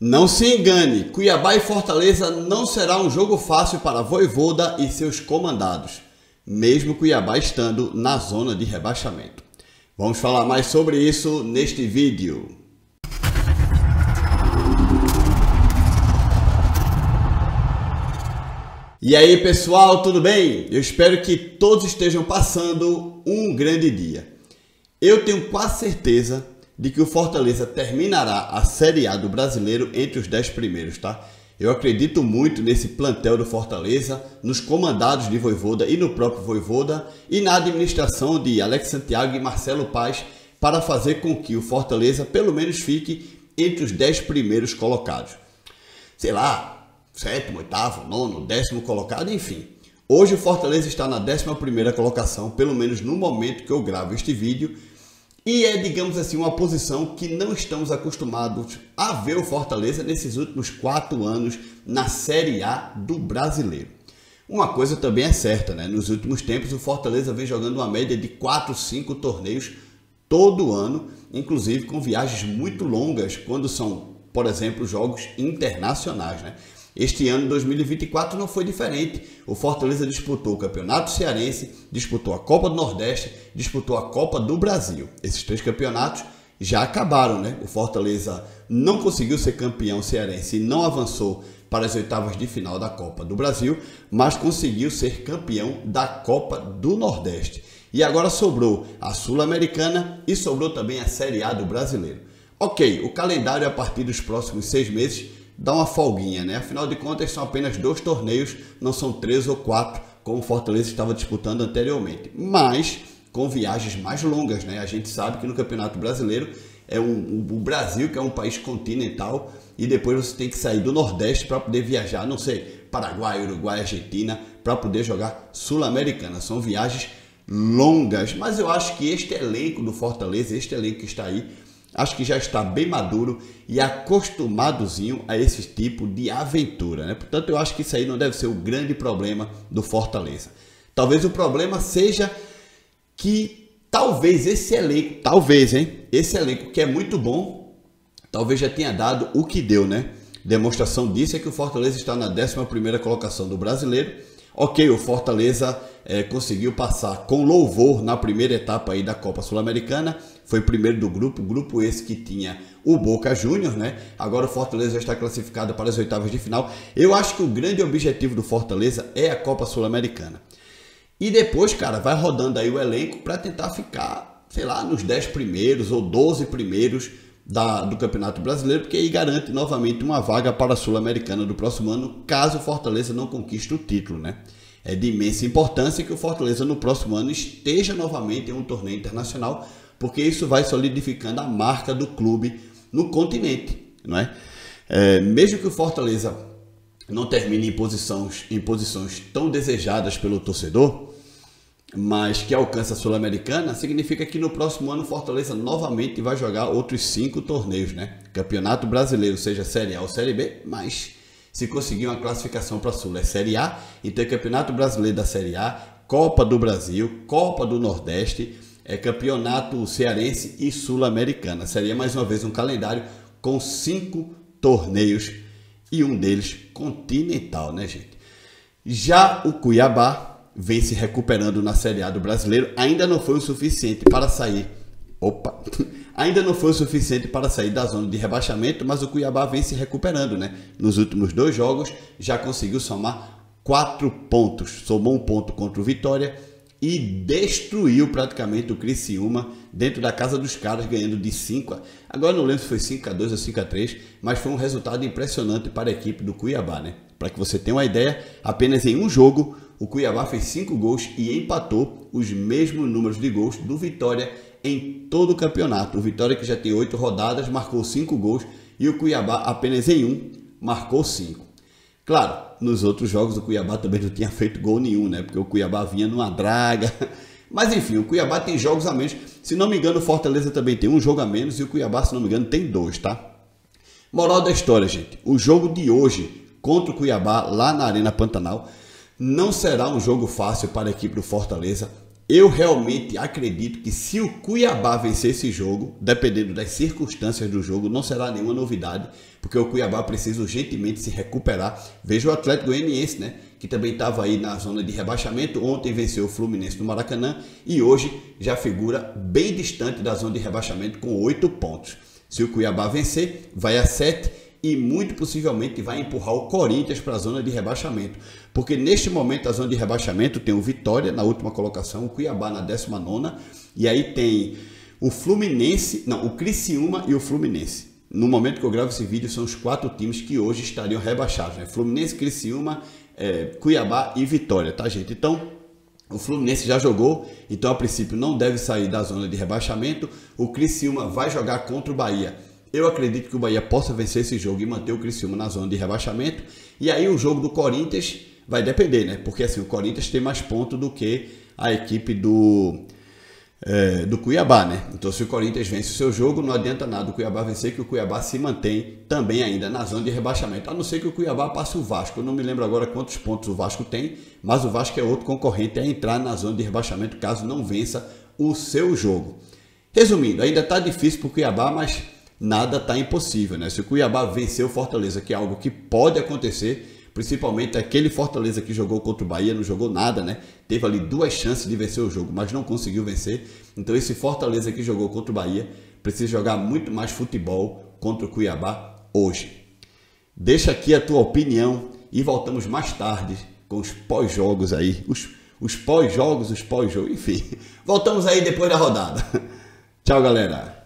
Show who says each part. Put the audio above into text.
Speaker 1: Não se engane, Cuiabá e Fortaleza não será um jogo fácil para Vojvoda e seus comandados, mesmo Cuiabá estando na zona de rebaixamento. Vamos falar mais sobre isso neste vídeo. E aí pessoal, tudo bem? Eu espero que todos estejam passando um grande dia. Eu tenho quase certeza de que o Fortaleza terminará a Série A do Brasileiro entre os 10 primeiros, tá? Eu acredito muito nesse plantel do Fortaleza, nos comandados de Vojvoda e no próprio Vojvoda e na administração de Alex Santiago e Marcelo Paes para fazer com que o Fortaleza pelo menos fique entre os 10 primeiros colocados. Sei lá, 7º, 8º, 9º, 10º colocado, enfim. Hoje o Fortaleza está na 11ª colocação, pelo menos no momento que eu gravo este vídeo. E é, digamos assim, uma posição que não estamos acostumados a ver o Fortaleza nesses últimos 4 anos na Série A do Brasileiro. Uma coisa também é certa, né? Nos últimos tempos o Fortaleza vem jogando uma média de 4, 5 torneios todo ano, inclusive com viagens muito longas quando são, por exemplo, jogos internacionais, né? Este ano, 2024, não foi diferente. O Fortaleza disputou o Campeonato Cearense, disputou a Copa do Nordeste, disputou a Copa do Brasil. Esses 3 campeonatos já acabaram, né? O Fortaleza não conseguiu ser campeão cearense e não avançou para as oitavas de final da Copa do Brasil, mas conseguiu ser campeão da Copa do Nordeste. E agora sobrou a Sul-Americana e sobrou também a Série A do Brasileiro. Ok, o calendário a partir dos próximos 6 meses dá uma folguinha, né? Afinal de contas são apenas 2 torneios, não são 3 ou 4 como o Fortaleza estava disputando anteriormente, mas com viagens mais longas, né? A gente sabe que no Campeonato Brasileiro o Brasil, que é um país continental, e depois você tem que sair do Nordeste para poder viajar, não sei, Paraguai, Uruguai, Argentina, para poder jogar Sul-Americana. São viagens longas, mas eu acho que este elenco do Fortaleza, este elenco que está aí, acho que já está bem maduro e acostumadozinho a esse tipo de aventura, né? Portanto, eu acho que isso aí não deve ser o grande problema do Fortaleza. Talvez o problema seja que talvez esse elenco, esse elenco que é muito bom, talvez já tenha dado o que deu, né? Demonstração disso é que o Fortaleza está na 11ª colocação do Brasileiro. Ok, o Fortaleza conseguiu passar com louvor na primeira etapa aí da Copa Sul-Americana, foi primeiro do grupo esse que tinha o Boca Juniors, né? Agora o Fortaleza já está classificado para as oitavas de final. Eu acho que o grande objetivo do Fortaleza é a Copa Sul-Americana. E depois, cara, vai rodando aí o elenco para tentar ficar, sei lá, nos 10 primeiros ou 12 primeiros do Campeonato Brasileiro, porque aí garante novamente uma vaga para a Sul-Americana do próximo ano, caso o Fortaleza não conquiste o título, né? É de imensa importância que o Fortaleza no próximo ano esteja novamente em um torneio internacional, porque isso vai solidificando a marca do clube no continente, não é? Mesmo que o Fortaleza não termine em posições tão desejadas pelo torcedor, mas que alcança a Sul-Americana, significa que no próximo ano o Fortaleza novamente vai jogar outros 5 torneios, né? Campeonato Brasileiro, seja Série A ou Série B, mas se conseguir uma classificação para a Sul é Série A, então é Campeonato Brasileiro da Série A, Copa do Brasil, Copa do Nordeste, Campeonato Cearense e Sul-Americana. Seria mais uma vez um calendário com 5 torneios e um deles continental, né, gente? Já o Cuiabá vem se recuperando na Série A do Brasileiro, ainda não foi o suficiente para sair. Ainda não foi o suficiente para sair da zona de rebaixamento, mas o Cuiabá vem se recuperando, né? Nos últimos 2 jogos já conseguiu somar 4 pontos. Somou 1 ponto contra o Vitória e destruiu praticamente o Criciúma dentro da casa dos caras, ganhando de 5. Agora não lembro se foi 5-2 ou 5-3, mas foi um resultado impressionante para a equipe do Cuiabá, né? Para que você tenha uma ideia, apenas em um jogo o Cuiabá fez 5 gols e empatou os mesmos números de gols do Vitória em todo o campeonato. O Vitória, que já tem 8 rodadas, marcou 5 gols e o Cuiabá apenas em 1 marcou 5. Claro, nos outros jogos o Cuiabá também não tinha feito gol nenhum, né? Porque o Cuiabá vinha numa draga. Mas enfim, o Cuiabá tem jogos a menos. Se não me engano, o Fortaleza também tem um jogo a menos e o Cuiabá, se não me engano, tem 2, tá? Moral da história, gente. O jogo de hoje contra o Cuiabá lá na Arena Pantanal não será um jogo fácil para a equipe do Fortaleza. Eu realmente acredito que se o Cuiabá vencer esse jogo, dependendo das circunstâncias do jogo, não será nenhuma novidade, porque o Cuiabá precisa urgentemente se recuperar. Veja o Atlético Goianiense, né, que também estava aí na zona de rebaixamento. Ontem venceu o Fluminense no Maracanã e hoje já figura bem distante da zona de rebaixamento com 8 pontos. Se o Cuiabá vencer, vai a 7 e muito possivelmente vai empurrar o Corinthians para a zona de rebaixamento. Porque neste momento a zona de rebaixamento tem o Vitória na última colocação, o Cuiabá na 19ª, e aí tem o Fluminense, não, o Criciúma e o Fluminense. No momento que eu gravo esse vídeo são os 4 times que hoje estariam rebaixados, né? Fluminense, Criciúma, Cuiabá e Vitória, tá, gente? Então, o Fluminense já jogou, então a princípio não deve sair da zona de rebaixamento. O Criciúma vai jogar contra o Bahia. Eu acredito que o Bahia possa vencer esse jogo e manter o Criciúma na zona de rebaixamento. E aí o jogo do Corinthians vai depender, né? Porque assim, o Corinthians tem mais pontos do que a equipe do Cuiabá, né? Então se o Corinthians vence o seu jogo, não adianta nada o Cuiabá vencer, que o Cuiabá se mantém também ainda na zona de rebaixamento. A não ser que o Cuiabá passe o Vasco. Eu não me lembro agora quantos pontos o Vasco tem, mas o Vasco é outro concorrente a entrar na zona de rebaixamento caso não vença o seu jogo. Resumindo, ainda está difícil para o Cuiabá, mas nada está impossível, né? Se o Cuiabá vencer o Fortaleza, que é algo que pode acontecer, principalmente aquele Fortaleza que jogou contra o Bahia, não jogou nada, né? Teve ali 2 chances de vencer o jogo, mas não conseguiu vencer. Então esse Fortaleza que jogou contra o Bahia precisa jogar muito mais futebol contra o Cuiabá hoje. Deixa aqui a tua opinião e voltamos mais tarde com os pós-jogos aí, os pós-jogos, enfim. Voltamos aí depois da rodada. Tchau, galera.